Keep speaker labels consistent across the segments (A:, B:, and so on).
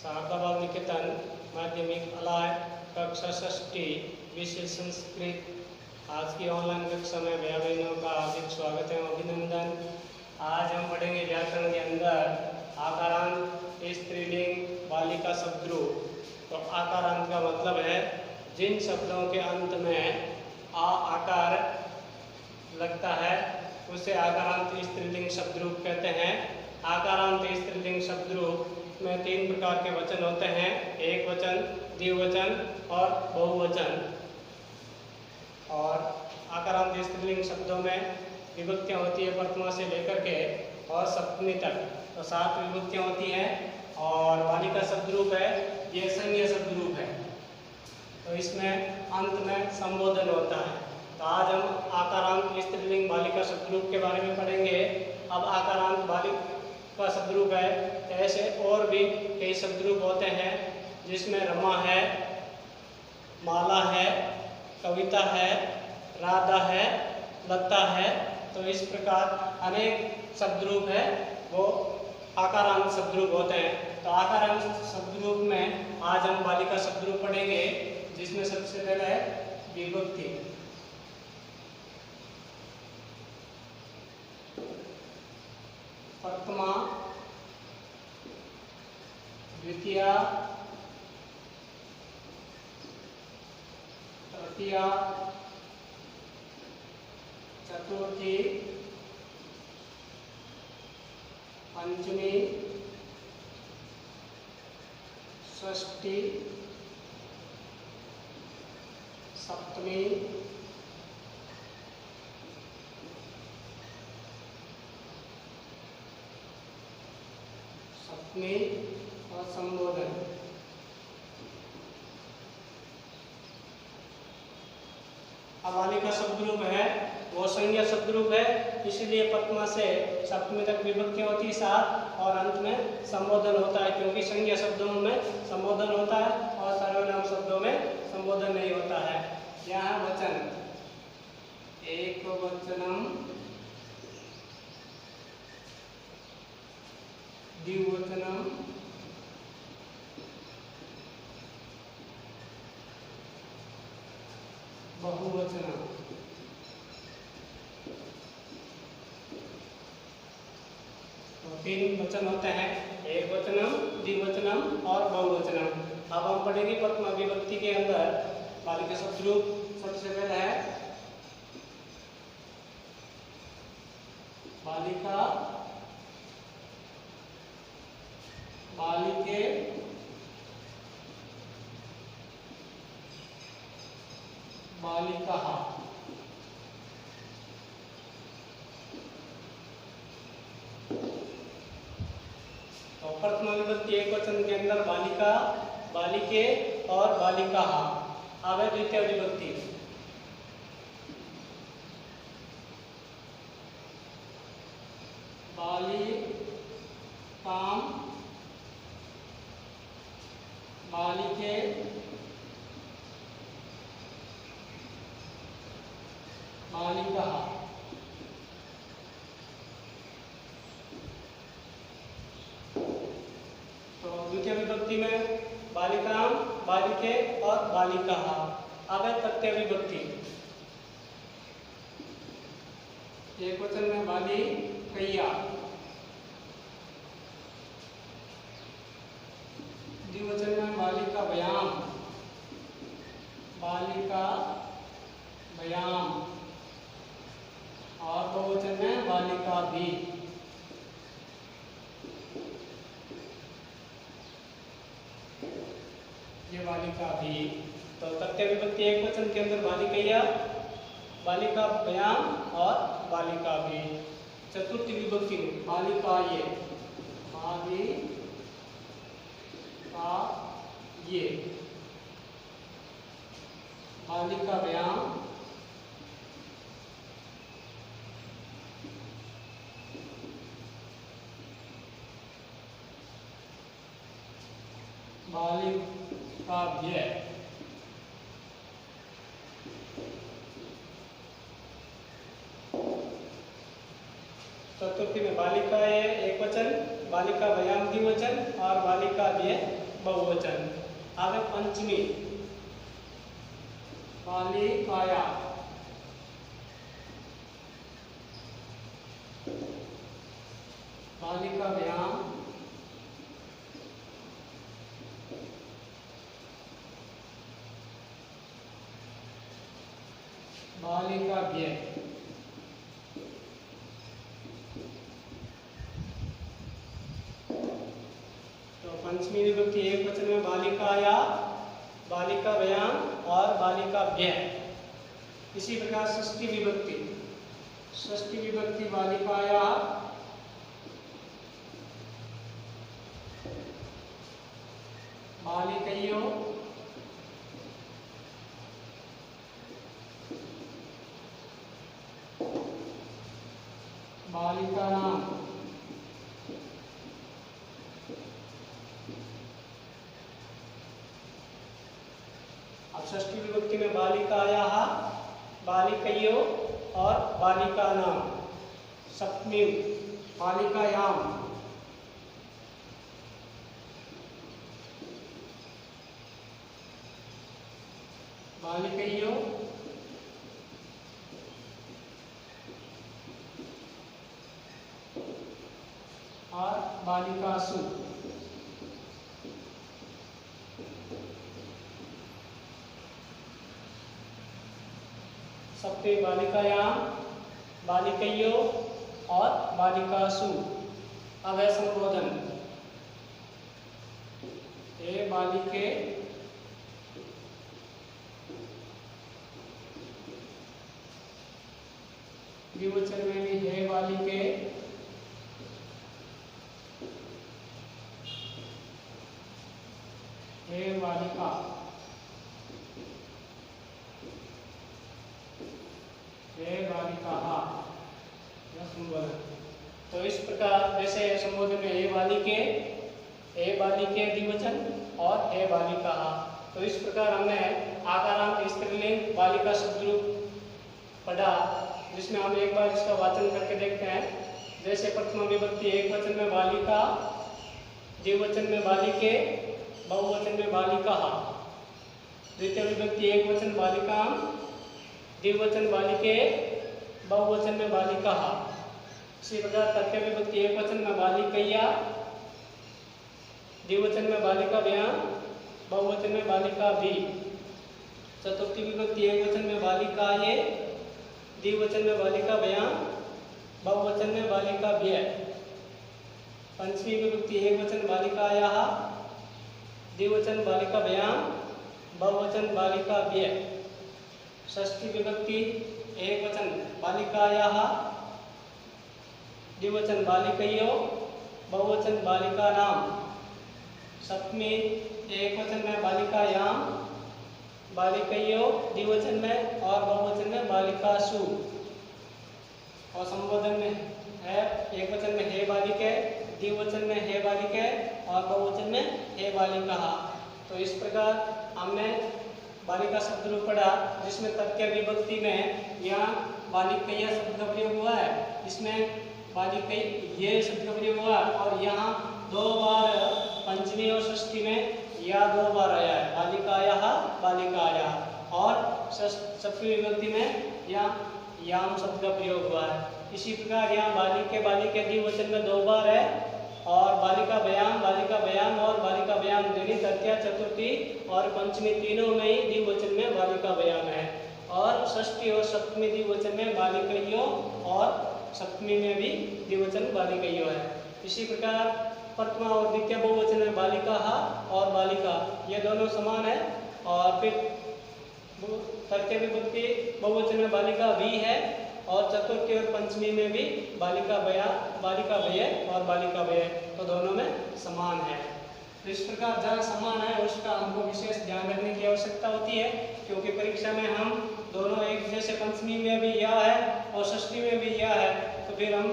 A: शारदाबाद निकेतन माध्यमिक अलाय कक्षा षष्ठी विषय संस्कृत। आज की ऑनलाइन कक्षा में भैया बहनों का हार्दिक स्वागत है, अभिनंदन। आज हम पढ़ेंगे व्याकरण के अंदर आकारांत, स्त्रीलिंग, बालिका शब्दरूप। तो आकारांत का मतलब है जिन शब्दों के अंत में आ आकार लगता है उसे आकारांत स्त्रीलिंग शब्दरूप कहते हैं। आकारांत स्त्रीलिंग शब्दरूप में तीन प्रकार के वचन होते हैं, एक वचन, द्विवचन और बहुवचन। और आकारांत स्त्रीलिंग शब्दों में विभक्तियां होती है प्रथमा से लेकर के और सप्तमी तक, तो 7 विभक्तियां होती हैं। और बालिका शब्दरूप है, ये संज्ञा शब्दरूप है, तो इसमें अंत में संबोधन होता है। तो आज हम आकारांत स्त्रीलिंग बालिका शब्दरूप के बारे में पढ़ेंगे। अब आकारांत बालिका शब्दरूप है, ऐसे और भी कई शब्दरूप होते हैं जिसमें रमा है, माला है, कविता है, राधा है, लता है। तो इस प्रकार अनेक शब्दरूप है वो आकारांत शब्दरूप होते हैं। तो आकारांत शब्दरूप में आज हम बालिका शब्दरूप पढ़ेंगे, जिसमें सबसे पहले है विभक्ति। प्रथमा, द्वितीया, तृतीया, चतुर्थी, पंचमी, षष्ठी, सप्तमी, सप्तमी और संबोधन। अब बालिका शब्दरूप है वो संज्ञा शब्दरूप है, इसीलिए प्रथमा से सप्तमी तक विभक्ति होती है 7 और अंत में संबोधन होता है, क्योंकि संज्ञा शब्दों में संबोधन होता है और सर्वनाम शब्दों में संबोधन नहीं होता है। यहाँ वचन, एक वचनम, द्विवचनम, बहुवचनम। तो 3 वचन होते हैं, एक वचनम, द्विवचनम और बहुवचनम। अब हम पढ़ेंगे प्रथमा विभक्ति के अंदर बालिका शब्दरूप। सबसे पहले है बालिका, बालिके, बालिकाः। तो प्रथमा विभक्ति एक वचन के अंदर बालिका, बालिके और बालिकाः। अब है द्वितीय विभक्ति, बालिकाम, बालिके, बालिकाः। तो द्वितीय विभक्ति में बालिकाम, बालिके और बालिकाः। अब है तृतीय विभक्ति, एक वचन में बालिकैया, द्विवचन में बालिका व्याम, बालिका व्याम और बहुवचन में बालिका भी। ये बालिका भी। तो तृतीय विभक्ति एक वचन के अंदर बालिकैया, बालिका व्याम और बालिका भी। चतुर्थी विभक्ति में बालिकाये, बालिकाये, बालिका व्याम, बालिकाभ्य। चतुर्थी में बालिकाएं एक वचन, बालिका व्यायाम द्विवचन और बालिका व्यय बहुवचन। आगे पंचमी बालिकाया, बालिका व्यायाम बालिका व्यय। तो पंचमी विभक्ति एक वचन में बालिकाया, बालिका व्यायाम और बालिका व्यय। इसी प्रकार षष्ठी विभक्ति, षष्ठी विभक्ति बालिकाया, बालिकयो, बालिकानां, अब षष्ठी विभक्ति में बालिकायाः, बालिकयो और बालिकानां। सप्तमी बालिकायां, बालिकयो और बालिकासु। सप्तमी बालिकायां, बालिकयो और बालिकासु। अब है संबोधन, हे बालिके, द्विवचन में भी हे बालिके, हे बालिका, हे बालिकाः, यह संबोधन। तो इस प्रकार जैसे संबोधन में हे बालिके द्विवचन और हे बालिकाः। तो इस प्रकार हमने आकारांत स्त्रीलिंग बालिका शब्द रूप पढ़ा, जिसमें हम एक बार इसका वाचन करके देखते हैं। जैसे प्रथम विभक्ति एक वचन में बालिका, द्विवचन में बालिके, बहुवचन में बालिकाः। द्वितीय विभक्ति एक वचन बालिकां, द्विवचन बालिके, बहुवचन में बालिकाः। इसी प्रकार तृतीय विभक्ति एक वचन में बालिकया, द्विवचन में बालिका व्यायाम, बहुवचन में बालिका भी। चतुर्थी विभक्ति एक वचन में बालिकाये, द्विवचन में बालिका व्यायाम, बहुवचन में बालिका व्यय। पंचमी विभक्ति एक वचन बालिकायाः, द्विवचन बालिका व्यायाम, बहुवचन बालिका व्यय। षष्ठी विभक्ति एक वचन बालिकायाः, द्विवचन बालिकयो, बहुवचन बालिकानां। सप्तमी एक वचन में बालिकायां, बालिकयो, द्विवचन में और बहुवचन में बालिकासु। और संबोधन में है एक वचन में हे बालिके, द्विवचन में हे बालिके और बहुवचन में हे बालिकाः। तो इस प्रकार हमने बालिका शब्द रूप पढ़ा, जिसमें तृतीय विभक्ति में यहाँ बालिकया शब्द का प्रयोग हुआ है, इसमें बालिकये शब्द का प्रयोग हुआ और यहाँ दो बार पंचमी और षष्ठी में या दो बार आया है, बालिकायाः, बालिकायाः। और सप्तमी विभक्ति में यहाँ याम शब्द का प्रयोग हुआ है। इसी प्रकार यहाँ बालिके द्विवचन में दो बार है और बालिका व्यायाम और बालिका व्यायाम यानी तृतीय, चतुर्थी और पंचमी तीनों में ही द्विवचन में बालिका व्यायाम है। और षष्ठी और सप्तमी द्विवचन में बालिकयो और सप्तमी में भी द्विवचन बालिकयो है। इसी प्रकार प्रथमा और द्वितीय बहुवचन में बालिकाः और बालिका, ये दोनों समान है। और फिर तृतीय विभक्ति बहुवचन में बालिका भी है और चतुर्थी और पंचमी में भी बालिका व्यय और बालिका व्यय, तो दोनों में समान है। तो इस प्रकार जहाँ समान है उसका हमको विशेष ध्यान रखने की आवश्यकता होती है, क्योंकि परीक्षा में हम दोनों एक जैसे पंचमी में भी या है और षष्ठी में भी या है, तो फिर हम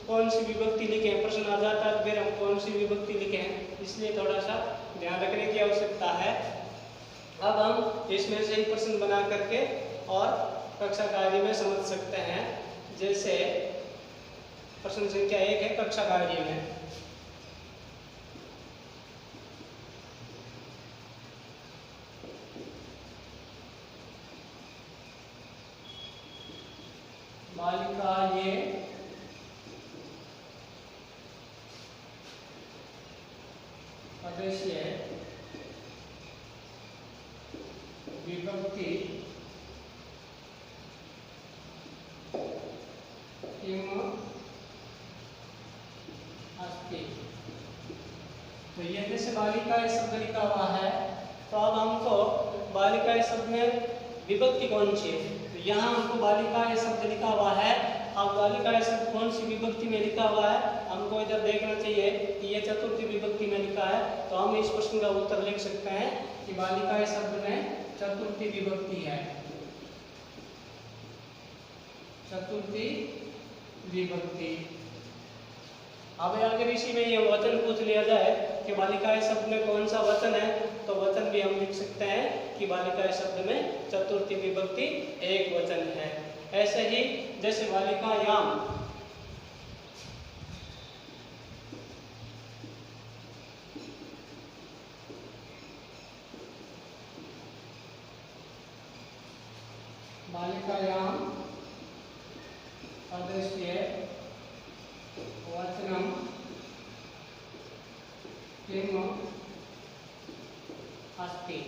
A: कौन सी विभक्ति लिखें, प्रश्न आ जाता है, फिर हम कौन सी विभक्ति लिखें, इसलिए थोड़ा सा ध्यान रखने की आवश्यकता है। अब हम इसमें से ही प्रश्न बना करके और कक्षा कार्य में समझ सकते हैं। जैसे प्रश्न संख्या 1 है कक्षा कार्य में, सदस्य विभक्ति किम अस्ति। तो ये जैसे बालिकाएं शब्द लिखा हुआ है, तो अब हमको बालिकाएं शब्द में विभक्ति कौन सी है, तो यहाँ हमको बालिकाएं शब्द लिखा हुआ है। अब बालिकाएं शब्द कौन सी विभक्ति में लिखा हुआ है हमको इधर देखना चाहिए कि ये चतुर्थी विभक्ति में लिखा है। तो हम इस प्रश्न का उत्तर लिख सकते हैं कि बालिकाएं शब्द में चतुर्थी विभक्ति है, चतुर्थी विभक्ति। अब अगर इसी में ये वचन पूछ लिया जाए कि बालिकाएं शब्द में कौन सा वचन है, तो वचन भी हम लिख सकते हैं कि बालिकाएं शब्द में चतुर्थी विभक्ति एक वचन है। ऐसे ही जैसे बालिकायाम, बालिकायाम पदस्य वचनम किम अस्ति।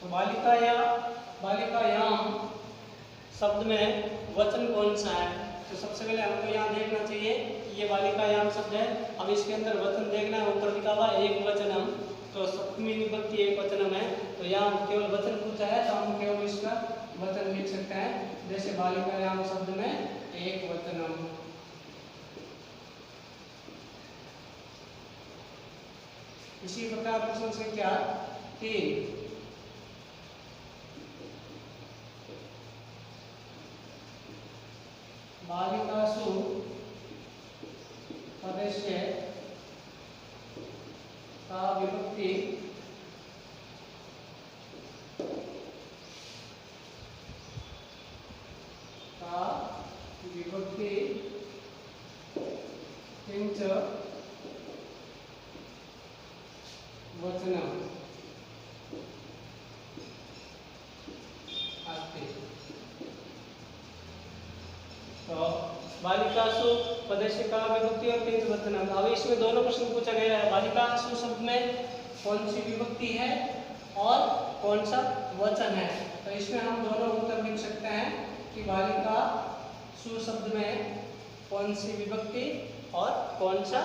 A: तो बालिकायाम शब्द में वचन कौन सा है, तो सबसे पहले हमको यहाँ देखना चाहिए कि ये बालिकायाम शब्द है। अब इसके अंदर वचन देखना है, ऊपर लिखा हुआ एक वचनम, तो सप्तमी विभक्ति एक वचनम है। तो यहाँ केवल वचन पूछा है, तो हम केवल इसका वचन लिख सकते हैं। जैसे बालिकायाम शब्द में एक वचनम। इसी प्रकार प्रश्न संख्या 3, बालिकासु पदस्य का विभक्ति किंच वचनम अस्ति। तो बालिकासु पदस्य का विभक्ति और किंच वचनम। अब इसमें दोनों प्रश्न पूछा गया है, बालिकासु शब्द में कौन सी विभक्ति है और कौन सा वचन है। तो इसमें हम दोनों उत्तर लिख सकते हैं कि बालिकासु शब्द में कौन सी विभक्ति और कौन सा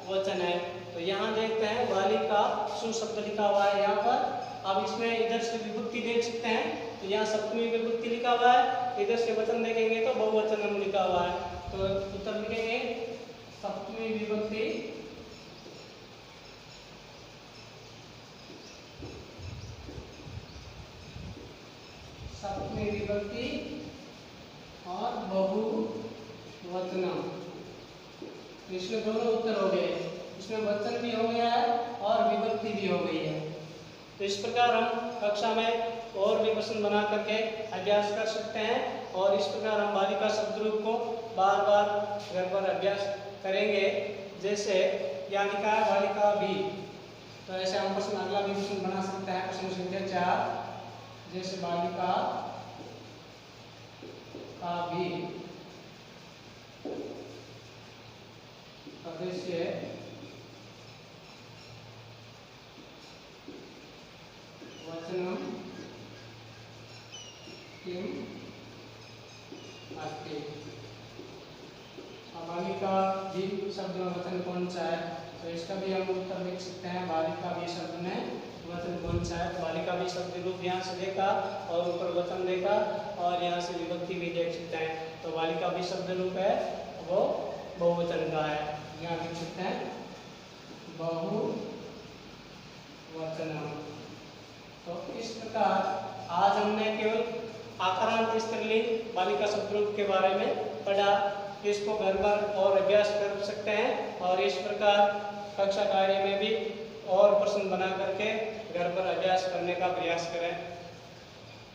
A: वचन है। तो यहाँ देखते हैं बालिकासु शब्द लिखा हुआ है यहाँ पर। अब इसमें इधर से विभक्ति देख सकते हैं, तो यहाँ सप्तमी विभक्ति लिखा हुआ है, इधर से वचन देखेंगे तो बहुवचन लिखा हुआ है। तो उत्तर लिखेंगे सप्तमी विभक्ति और बहुवचनम। तो इसमें दोनों उत्तर हो गए, इसमें वचन भी हो गया है और विभक्ति भी हो गई है। तो इस प्रकार हम कक्षा में और भी प्रश्न बना करके अभ्यास कर सकते हैं, और इस प्रकार हम बालिका शब्द रूप को बार बार घर पर अभ्यास करेंगे। जैसे यहाँ लिखा है बालिका भी, तो ऐसे हम प्रश्न अगला भी प्रश्न बना सकते हैं। प्रश्न संख्या 4, जैसे बालिका का भी पदस्य वचनम किम अस्ति। बालिका भी शब्द में वचन कौन सा है, तो इसका भी हम उत्तर लिख सकते हैं। बालिका भी शब्द में वचन कौन सा है, तो बालिका भी शब्द रूप यहाँ से देखा और ऊपर वचन देखा और यहाँ से विभक्ति भी देख सकते हैं। तो बालिका भी शब्द रूप है, वो बहुवचन का है, यहाँ लिख सकते हैं बहुवचन। तो इस प्रकार आज हमने केवल आकारांत स्त्रीलिंग बालिका शब्द रूप के बारे में पढ़ा। इसको घर पर और अभ्यास कर सकते हैं, और इस प्रकार कक्षा कार्य में भी और प्रश्न बना करके घर पर अभ्यास करने का प्रयास करें।